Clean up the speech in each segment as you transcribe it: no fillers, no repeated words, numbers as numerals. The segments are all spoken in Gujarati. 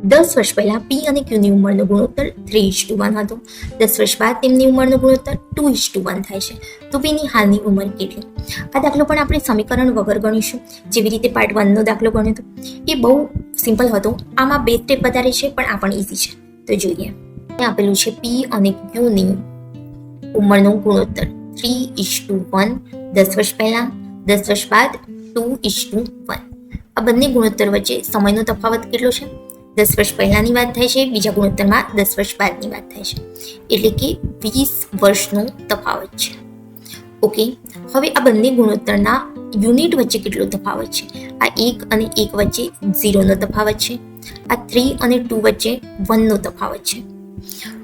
10 વર્ષ પહેલા પી અને ક્યુની ઉંમરનો ગુણોત્તર 3:1 હતો. 10 વર્ષ બાદ તેમની ઉંમરનો ગુણોત્તર 2:1 થાય છે. તો પીની હાલની ઉંમર કેટલી? આ દાખલો પણ આપણે સમીકરણ વગર ગણીશું, જેવી રીતે પાર્ટ 1 નો દાખલો ગણ્યો હતો. એ બહુ સિમ્પલ હતો. આમાં 2 સ્ટેપ વધારે છે, પણ આ પણ ઇઝી છે. તો જોઈએ, આપેલું છે પી અને ક્યુની ઉંમરનો ગુણોત્તર 3:1. 10 વર્ષ પહેલા, 10 વર્ષ બાદ 2:1. આ બંને ગુણોત્તર વચ્ચે સમયનો તફાવત કેટલો છે? 10 વર્ષ પહેલાની વાત થાય છે, બીજા ગુણોત્તરમાં 10 વર્ષ બાદની વાત થાય છે, એટલે કે 20 વર્ષનો તફાવત છે. ઓકે, હવે આ બંને ગુણોત્તરના યુનિટ વચ્ચે કેટલો તફાવત છે? આ 1 અને 1 વચ્ચે 0 નો તફાવત છે. આ 3 અને 2 વચ્ચે 1 નો તફાવત છે.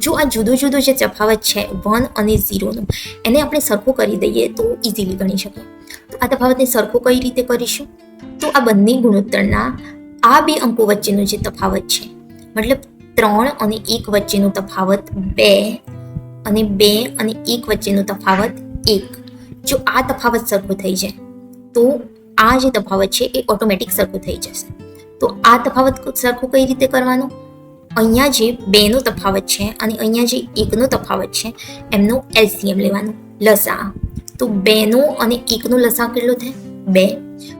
જો આ જુદો જુદો જે તફાવત છે 1 અને 0 નો, એને આપણે સરખો કરી દઈએ તો ઇઝીલી ગણી શકીએ. તો આ તફાવતને સરખો કઈ રીતે કરીશું? તો આ બંને ગુણોત્તરના આ 2 અંકો વચ્ચેનો જે તફાવત છે, મતલબ 3 અને 1 વચ્ચેનો તફાવત 2 અને 2 અને 1 વચ્ચેનો તફાવત 1. જો આ તફાવત સરખો થઈ જાય તો આ જે તફાવત છે એ ઓટોમેટિક સરખો થઈ જશે. તો આ તફાવત સરખો કઈ રીતે કરવાનો? અહીંયા જે 2 નો તફાવત છે અને અહીંયા જે 1 નો તફાવત છે, એમનો એલસીએમ લેવાનો, લસા. તો 2 નો અને 1 નો લસા કેટલો થાય? 2.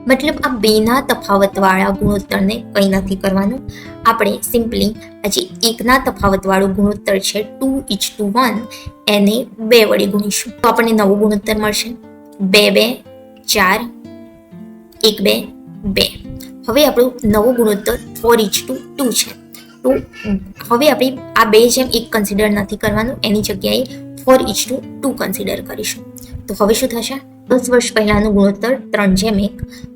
મતલબ આ 2 ના તફાવતવાળા ગુણોત્તરને કંઈ નથી કરવાનું. આપણે સિમ્પલી આ જે 1 ના તફાવતવાળું ગુણોત્તર છે 2:1, એને 2 વડે ગુણીશું તો આપણને નવો ગુણોત્તર મળશે. 2 2 4, 1 2 2. હવે આપણો નવો ગુણોત્તર 4:2 છે. તો હવે આપણે આ 2 જેમ 1 કન્સિડર નથી કરવાનું, એની જગ્યાએ 4:2 કન્સિડર કરીશું. તો હવે શું થશે? 10 વર્ષ પહેલાનો ગુણોત્તર 3:1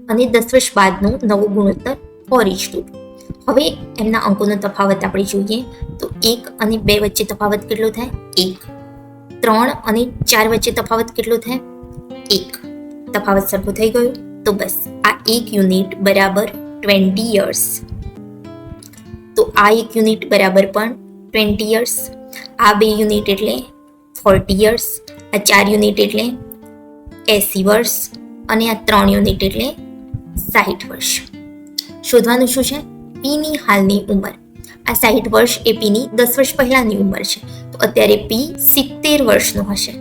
અને 10 વર્ષ બાદનો નવો ગુણોત્તર 4:2. હવે એમના અંકોનો તફાવત આપણે જોઈએ તો 1 અને 2 વચ્ચે તફાવત કેટલો થાય? 1. 3 અને 4 વચ્ચે તફાવત કેટલો થાય? 1. તફાવત સરખો થઈ ગયો. તો બસ આ 1 યુનિટ બરાબર 20 years. તો આ 1 યુનિટ બરાબર પણ 20 years. આ 2 યુનિટ એટલે 40 years. આ 4 યુનિટ એટલે 80 વર્ષ અને આ 3 યુનિટ એટલે 60 વર્ષ. શોધવાનું શું છે? પીની હાલની ઉંમર. આ 60 વર્ષ એ પીની 10 વર્ષ પહેલાની ઉંમર છે. તો અત્યારે પી 70 વર્ષનો હશે.